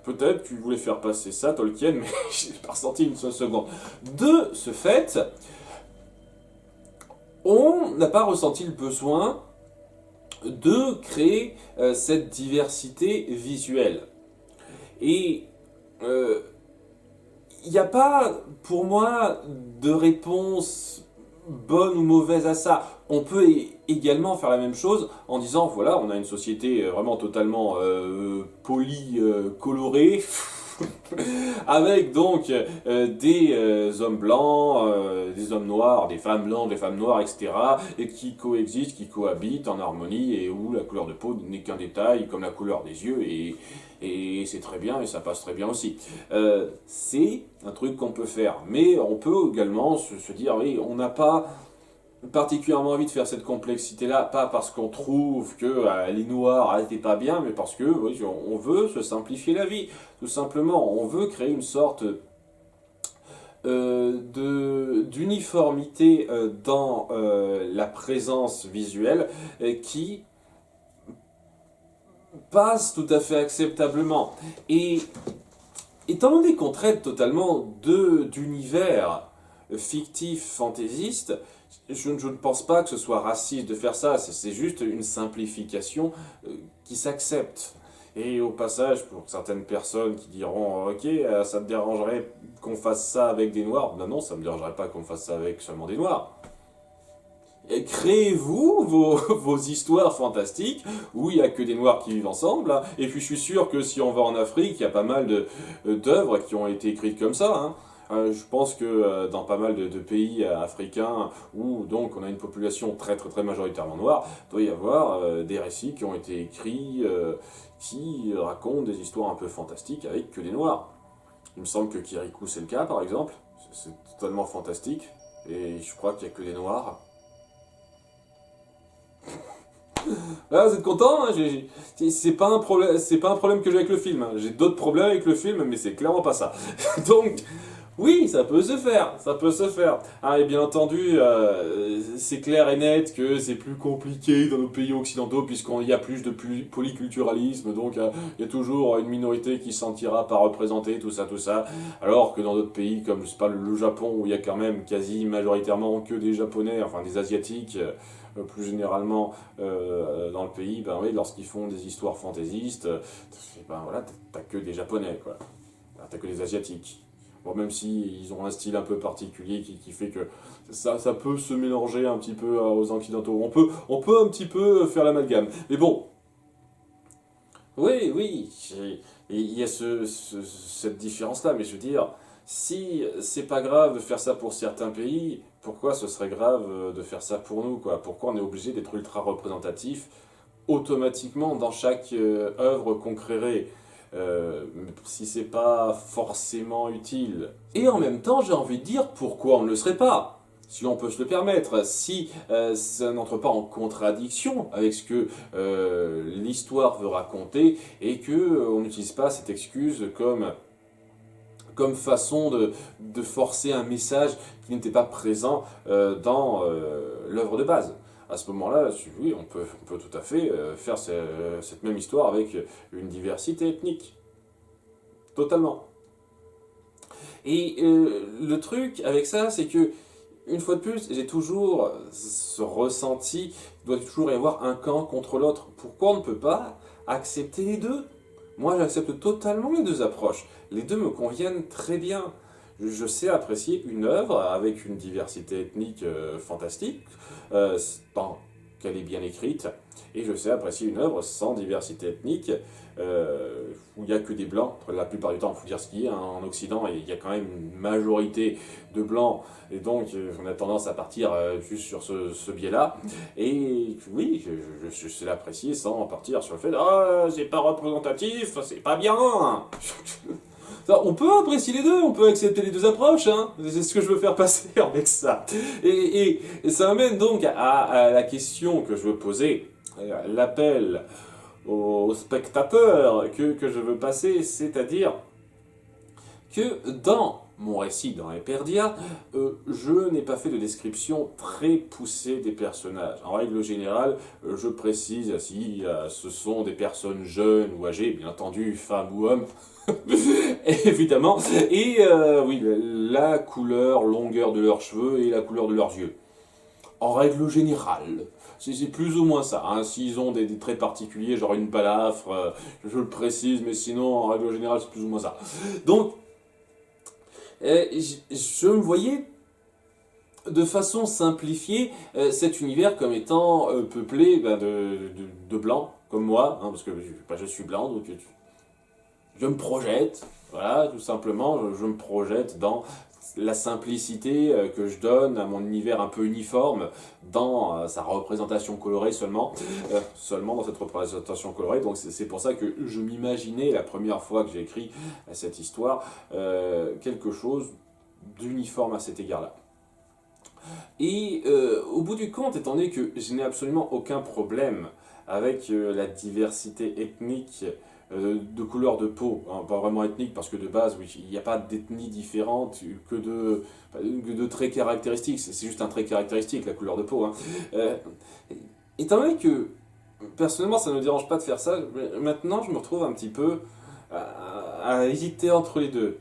Peut-être qu'il voulait faire passer ça, Tolkien, mais je n'ai pas ressenti une seule seconde. De ce fait, on n'a pas ressenti le besoin de créer cette diversité visuelle. Et il n'y a pas, pour moi, de réponse bonne ou mauvaise à ça. On peut également faire la même chose en disant, voilà, on a une société vraiment totalement colorée, avec donc des hommes blancs, des hommes noirs, des femmes blanches, des femmes noires, etc. et qui coexistent, qui cohabitent en harmonie et où la couleur de peau n'est qu'un détail comme la couleur des yeux et c'est très bien et ça passe très bien aussi. C'est un truc qu'on peut faire, mais on peut également se dire, oui, on n'a pas particulièrement envie de faire cette complexité-là, pas parce qu'on trouve que les noirs n'étaient pas bien, mais parce que oui, on veut se simplifier la vie, tout simplement. On veut créer une sorte d'uniformité dans la présence visuelle qui passe tout à fait acceptablement. Et étant donné qu'on traite totalement d'univers fictifs, fantaisistes, je ne pense pas que ce soit raciste de faire ça, c'est juste une simplification qui s'accepte. Et au passage, pour certaines personnes qui diront « Ok, ça te dérangerait qu'on fasse ça avec des noirs ?» Non, non, ça ne me dérangerait pas qu'on fasse ça avec seulement des noirs. Et créez-vous vos histoires fantastiques où il n'y a que des noirs qui vivent ensemble. Hein. Et puis je suis sûr que si on va en Afrique, il y a pas mal d'œuvres qui ont été écrites comme ça. Hein. Je pense que dans pas mal de pays africains où donc on a une population très très très majoritairement noire, il doit y avoir des récits qui ont été écrits qui racontent des histoires un peu fantastiques avec que des noirs. Il me semble que Kirikou c'est le cas par exemple, c'est totalement fantastique et je crois qu'il n'y a que des noirs. Là, vous êtes content hein, c'est pas un problème que j'ai avec le film. Hein. J'ai d'autres problèmes avec le film, mais c'est clairement pas ça. Donc, oui, ça peut se faire, ça peut se faire. Ah, et bien entendu, c'est clair et net que c'est plus compliqué dans nos pays occidentaux puisqu'il y a plus de polyculturalisme, donc il y a toujours une minorité qui se sentira pas représentée, tout ça. Alors que dans d'autres pays comme, je sais pas, le Japon, où il y a quand même quasi majoritairement que des Japonais, enfin des Asiatiques, plus généralement dans le pays, ben oui, lorsqu'ils font des histoires fantaisistes, ben voilà, t'as que des Japonais, quoi. T'as que des Asiatiques. Bon, même si ils ont un style un peu particulier qui fait que ça peut se mélanger un petit peu aux occidentaux. On peut un petit peu faire l'amalgame. Mais bon, oui, il y a cette différence-là, mais je veux dire, si c'est pas grave de faire ça pour certains pays, pourquoi ce serait grave de faire ça pour nous, quoi? Pourquoi on est obligé d'être ultra représentatif automatiquement dans chaque œuvre qu'on créerait? si c'est pas forcément utile. Et en même temps, j'ai envie de dire pourquoi on ne le serait pas, si on peut se le permettre, si ça n'entre pas en contradiction avec ce que l'histoire veut raconter et que on n'utilise pas cette excuse comme façon de forcer un message qui n'était pas présent dans l'œuvre de base. À ce moment-là, oui, on peut tout à fait faire cette même histoire avec une diversité ethnique. Totalement. Et le truc avec ça, c'est que, une fois de plus, j'ai toujours ce ressenti qu'il doit toujours y avoir un camp contre l'autre. Pourquoi on ne peut pas accepter les deux? Moi, j'accepte totalement les deux approches. Les deux me conviennent très bien. Je sais apprécier une œuvre avec une diversité ethnique fantastique, tant qu'elle est bien écrite, et je sais apprécier une œuvre sans diversité ethnique, où il n'y a que des blancs, la plupart du temps, il faut dire ce qu'il y a, hein, en Occident, il y a quand même une majorité de blancs, et donc on a tendance à partir juste sur ce biais-là, et oui, je sais l'apprécier sans partir sur le fait « Ah, c'est pas représentatif, c'est pas bien !» On peut apprécier les deux, on peut accepter les deux approches, hein. C'est ce que je veux faire passer avec ça. Et ça m'amène donc à la question que je veux poser, l'appel aux spectateurs que je veux passer, c'est-à-dire que dans mon récit dans Hyperdia, je n'ai pas fait de description très poussée des personnages. En règle générale, je précise si ce sont des personnes jeunes ou âgées, bien entendu, femmes ou hommes, évidemment, et oui, la couleur, longueur de leurs cheveux et la couleur de leurs yeux. En règle générale, c'est plus ou moins ça. Hein. S'ils ont des traits particuliers, genre une balafre, je le précise, mais sinon, en règle générale, c'est plus ou moins ça. Donc, je me voyais de façon simplifiée cet univers comme étant peuplé de blancs, comme moi, hein, parce que je suis blanc, donc je me projette, voilà, tout simplement, je me projette dans la simplicité que je donne à mon univers un peu uniforme dans sa représentation colorée seulement dans cette représentation colorée. Donc c'est pour ça que je m'imaginais la première fois que j'ai écrit cette histoire quelque chose d'uniforme à cet égard-là. Et au bout du compte, étant donné que je n'ai absolument aucun problème avec la diversité ethnique de couleur de peau, hein, pas vraiment ethnique parce que de base, oui, il n'y a pas d'ethnie différente que de traits caractéristiques, c'est juste un trait caractéristique, la couleur de peau. Hein. Étant donné que, personnellement, ça ne me dérange pas de faire ça, maintenant je me retrouve un petit peu à hésiter entre les deux.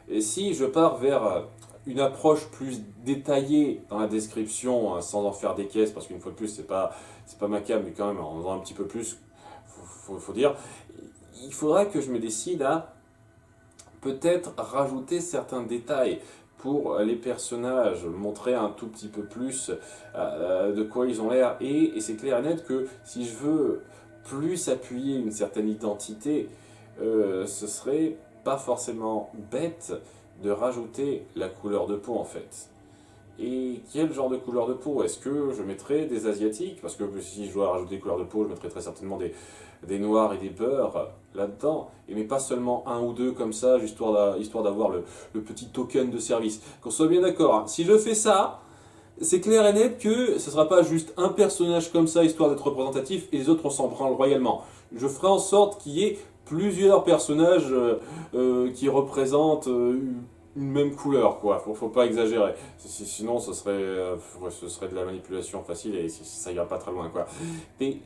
Et si je pars vers une approche plus détaillée dans la description, hein, sans en faire des caisses, parce qu'une fois de plus, c'est pas ma cam, mais quand même, en faisant un petit peu plus, faut dire, il faudra que je me décide à peut-être rajouter certains détails pour les personnages, montrer un tout petit peu plus de quoi ils ont l'air. Et c'est clair et net que si je veux plus appuyer une certaine identité, ce serait pas forcément bête de rajouter la couleur de peau en fait. Et quel genre de couleur de peau? Est-ce que je mettrais des asiatiques? Parce que si je dois rajouter des couleurs de peau, je mettrais très certainement des noirs et des beurs là-dedans. Mais pas seulement un ou deux comme ça, histoire d'avoir le petit token de service. Qu'on soit bien d'accord, hein. Si je fais ça, c'est clair et net que ce ne sera pas juste un personnage comme ça, histoire d'être représentatif, et les autres on s'en branle royalement. Je ferai en sorte qu'il y ait plusieurs personnages qui représentent une même couleur, quoi. Faut pas exagérer. Sinon, ce serait de la manipulation facile et ça ira pas très loin, quoi. Mais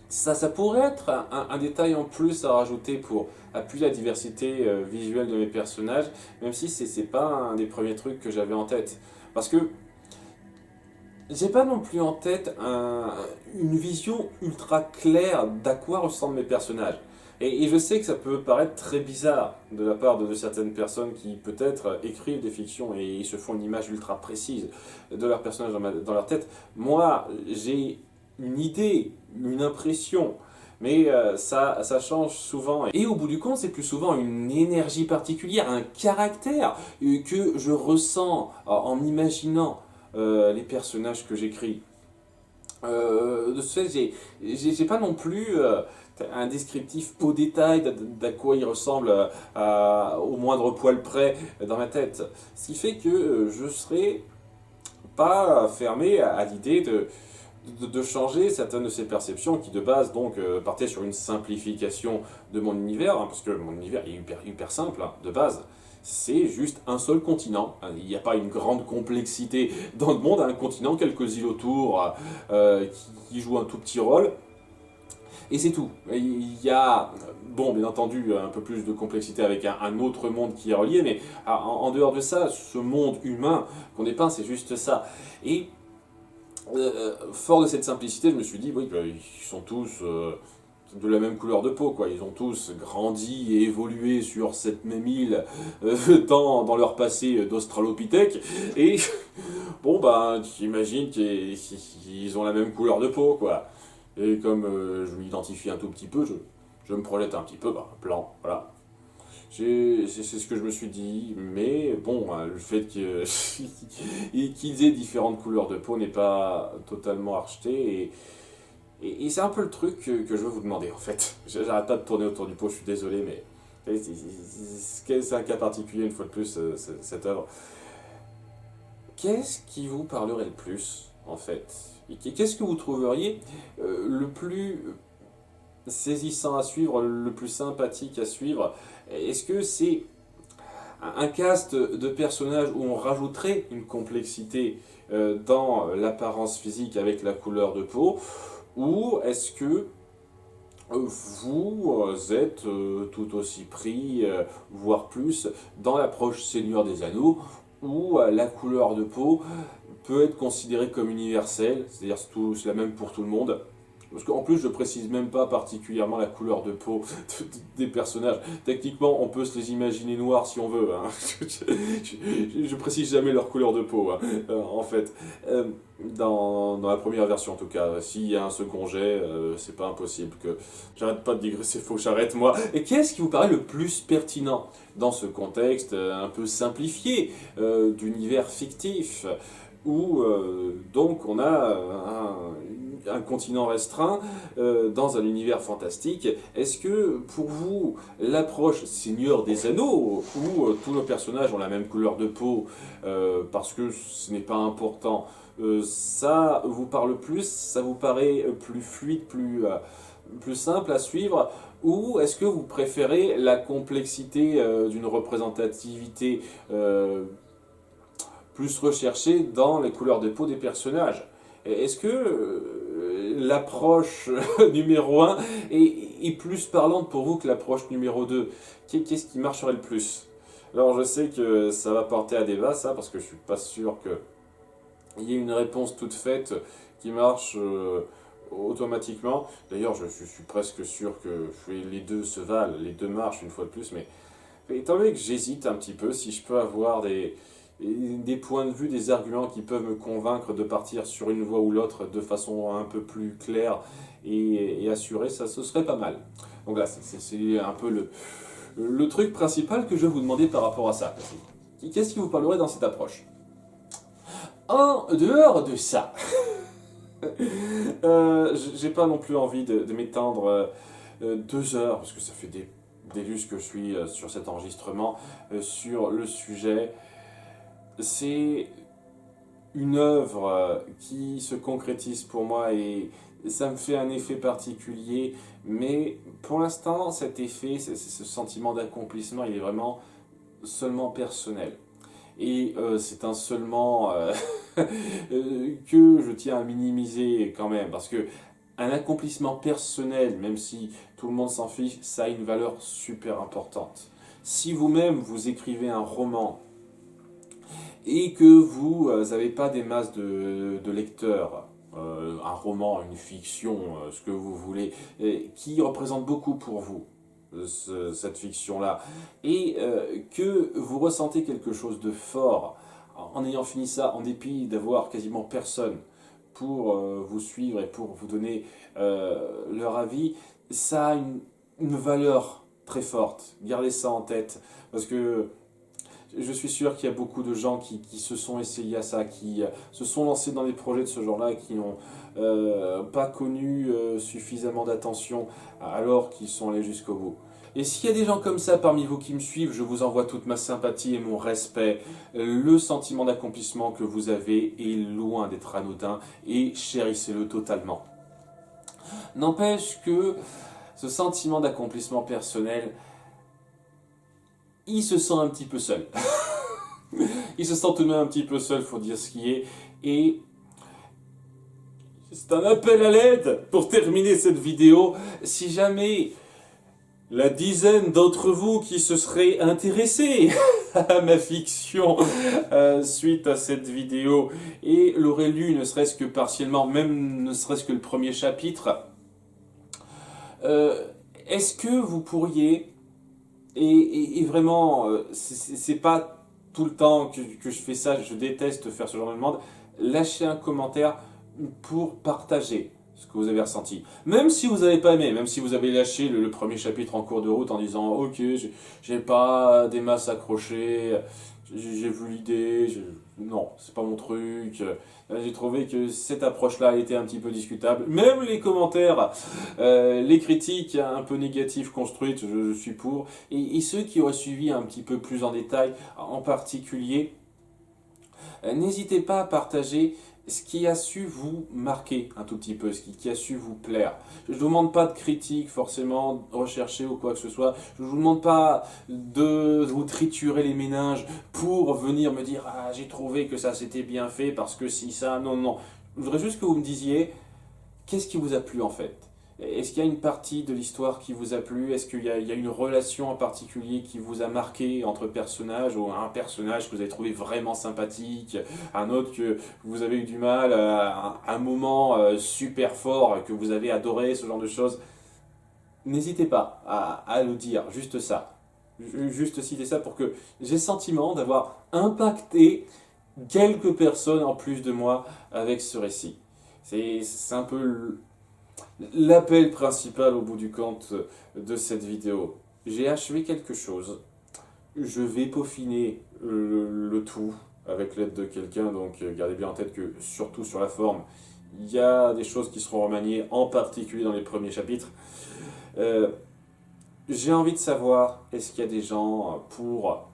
ça pourrait être un détail en plus à rajouter pour appuyer la diversité visuelle de mes personnages, même si c'est pas un des premiers trucs que j'avais en tête. Parce que j'ai pas non plus en tête une vision ultra claire d'à quoi ressemblent mes personnages. Et je sais que ça peut paraître très bizarre de la part de certaines personnes qui peut-être écrivent des fictions et ils se font une image ultra précise de leur personnage dans leur tête. Moi, j'ai une idée, une impression, mais ça change souvent. Et au bout du compte, c'est plus souvent une énergie particulière, un caractère que je ressens en imaginant les personnages que j'écris. De ce fait, j'ai pas non plus un descriptif au détail d'à quoi il ressemble au moindre poil près dans ma tête. Ce qui fait que je serai pas fermé à l'idée de changer certaines de ces perceptions qui de base donc partaient sur une simplification de mon univers, hein, parce que mon univers est hyper simple hein, de base. C'est juste un seul continent. Il n'y a pas une grande complexité dans le monde. Un continent, quelques îles autour qui jouent un tout petit rôle. Et c'est tout. Il y a, bon, bien entendu, un peu plus de complexité avec un autre monde qui est relié, mais en dehors de ça, ce monde humain qu'on dépeint, c'est juste ça. Et fort de cette simplicité, je me suis dit, oui, ils sont tous de la même couleur de peau, quoi. Ils ont tous grandi et évolué sur cette même île dans leur passé d'Australopithèque. Et bon, ben, j'imagine qu'ils ont la même couleur de peau, quoi. Et comme je m'identifie un tout petit peu, je me projette un petit peu, bah, blanc, voilà. C'est ce que je me suis dit, mais bon, hein, le fait qu'ils aient différentes couleurs de peau n'est pas totalement acheté, et c'est un peu le truc que je veux vous demander en fait. J'arrête pas de tourner autour du pot, je suis désolé, mais c'est un cas particulier une fois de plus, cette œuvre. Qu'est-ce qui vous parlerait le plus en fait? Et qu'est-ce que vous trouveriez le plus saisissant à suivre, le plus sympathique à suivre? Est-ce que c'est un cast de personnages où on rajouterait une complexité dans l'apparence physique avec la couleur de peau, ou est-ce que vous êtes tout aussi pris, voire plus, dans l'approche Seigneur des Anneaux, où la couleur de peau peut être considérée comme universelle, c'est-à-dire c'est la même pour tout le monde? Parce qu'en plus, je précise même pas particulièrement la couleur de peau des personnages. Techniquement, on peut se les imaginer noirs si on veut. Hein. Je précise jamais leur couleur de peau, hein, en fait. Dans la première version, en tout cas. S'il y a un second jet, c'est pas impossible que... J'arrête pas de digresser, faut que j'arrête moi. Et qu'est-ce qui vous paraît le plus pertinent dans ce contexte un peu simplifié d'univers fictif où donc on a un continent restreint dans un univers fantastique? Est-ce que pour vous l'approche Seigneur des Anneaux, où tous nos personnages ont la même couleur de peau parce que ce n'est pas important, ça vous parle plus, ça vous paraît plus fluide, plus simple à suivre, ou est-ce que vous préférez la complexité d'une représentativité plus recherchée dans les couleurs de peau des personnages? Est-ce que l'approche numéro un est plus parlante pour vous que l'approche numéro 2? Qu'est-ce qui marcherait le plus? Alors je sais que ça va porter à débat ça, parce que je suis pas sûr qu'il y ait une réponse toute faite qui marche automatiquement. D'ailleurs je suis presque sûr que les deux se valent, les deux marchent une fois de plus, mais étant donné que j'hésite un petit peu, si je peux avoir des points de vue, des arguments qui peuvent me convaincre de partir sur une voie ou l'autre de façon un peu plus claire et assurée, ça ce serait pas mal. Donc là, c'est un peu le truc principal que je vais vous demander par rapport à ça. Qu'est-ce qui vous parlerait dans cette approche? En dehors de ça, j'ai pas non plus envie de m'étendre 2 heures, parce que ça fait des lustres que je suis sur cet enregistrement, sur le sujet. C'est une œuvre qui se concrétise pour moi et ça me fait un effet particulier, mais pour l'instant cet effet, ce sentiment d'accomplissement, il est vraiment seulement personnel. Et c'est un seulement que je tiens à minimiser quand même, parce que un accomplissement personnel, même si tout le monde s'en fiche, ça a une valeur super importante. Si vous-même vous écrivez un roman et que vous n'avez pas des masses de lecteurs, un roman, une fiction, ce que vous voulez, qui représente beaucoup pour vous, cette fiction-là, et que vous ressentez quelque chose de fort en ayant fini ça, en dépit d'avoir quasiment personne pour vous suivre et pour vous donner leur avis, ça a une valeur très forte. Gardez ça en tête, parce que Je suis sûr qu'il y a beaucoup de gens qui se sont essayés à ça, qui se sont lancés dans des projets de ce genre-là et qui n'ont pas connu suffisamment d'attention alors qu'ils sont allés jusqu'au bout. Et s'il y a des gens comme ça parmi vous qui me suivent, je vous envoie toute ma sympathie et mon respect. Le sentiment d'accomplissement que vous avez est loin d'être anodin et chérissez-le totalement. N'empêche que ce sentiment d'accomplissement personnel, il se sent un petit peu seul. Il se sent tout de même un petit peu seul, faut dire ce qui est. Et c'est un appel à l'aide pour terminer cette vidéo. Si jamais la dizaine d'entre vous qui se seraient intéressés à ma fiction suite à cette vidéo et l'auraient lu ne serait-ce que partiellement, même ne serait-ce que le premier chapitre, est-ce que vous pourriez, et vraiment, c'est pas tout le temps que je fais ça, je déteste faire ce genre de demande, lâcher un commentaire pour partager ce que vous avez ressenti. Même si vous n'avez pas aimé, même si vous avez lâché le premier chapitre en cours de route en disant « Ok, j'ai pas des masses accrochées, j'ai vu l'idée, non, c'est pas mon truc. » J'ai trouvé que cette approche-là était un petit peu discutable. Même les commentaires, les critiques un peu négatives construites, je suis pour. Et ceux qui auraient suivi un petit peu plus en détail, en particulier, n'hésitez pas à partager ce qui a su vous marquer un tout petit peu, ce qui a su vous plaire. Je ne vous demande pas de critique forcément recherchée ou quoi que ce soit. Je ne vous demande pas de vous triturer les méninges pour venir me dire « Ah, j'ai trouvé que ça s'était bien fait parce que si ça... » Non, non. Je voudrais juste que vous me disiez qu'est-ce qui vous a plu en fait. Est-ce qu'il y a une partie de l'histoire qui vous a plu? Est-ce qu'il y a une relation en particulier qui vous a marqué entre personnages, ou un personnage que vous avez trouvé vraiment sympathique, un autre que vous avez eu du mal, un moment super fort que vous avez adoré, ce genre de choses? N'hésitez pas à le dire, juste ça. Juste citer ça pour que j'ai le sentiment d'avoir impacté quelques personnes en plus de moi avec ce récit. C'est un peu l'appel principal au bout du compte de cette vidéo. J'ai achevé quelque chose. Je vais peaufiner le tout avec l'aide de quelqu'un, donc gardez bien en tête que surtout sur la forme, il y a des choses qui seront remaniées, en particulier dans les premiers chapitres. J'ai envie de savoir, est-ce qu'il y a des gens pour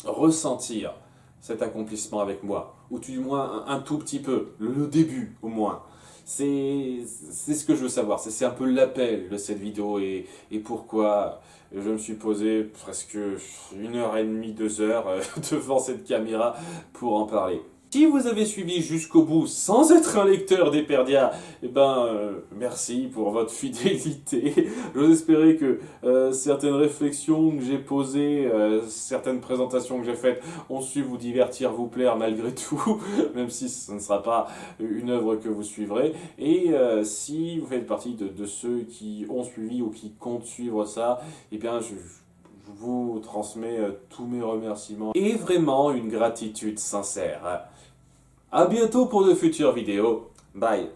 ressentir cet accomplissement avec moi, ou du moins un tout petit peu, le début au moins. C'est ce que je veux savoir, c'est un peu l'appel de cette vidéo et pourquoi je me suis posé presque 1h30, 2 heures devant cette caméra pour en parler. Si vous avez suivi jusqu'au bout sans être un lecteur d'Eperdia, eh ben, merci pour votre fidélité. J'ose espérer que certaines réflexions que j'ai posées, certaines présentations que j'ai faites ont su vous divertir, vous plaire malgré tout, même si ce ne sera pas une œuvre que vous suivrez. Et si vous faites partie de ceux qui ont suivi ou qui comptent suivre ça, eh bien, je vous transmets tous mes remerciements et vraiment une gratitude sincère. À bientôt pour de futures vidéos. Bye.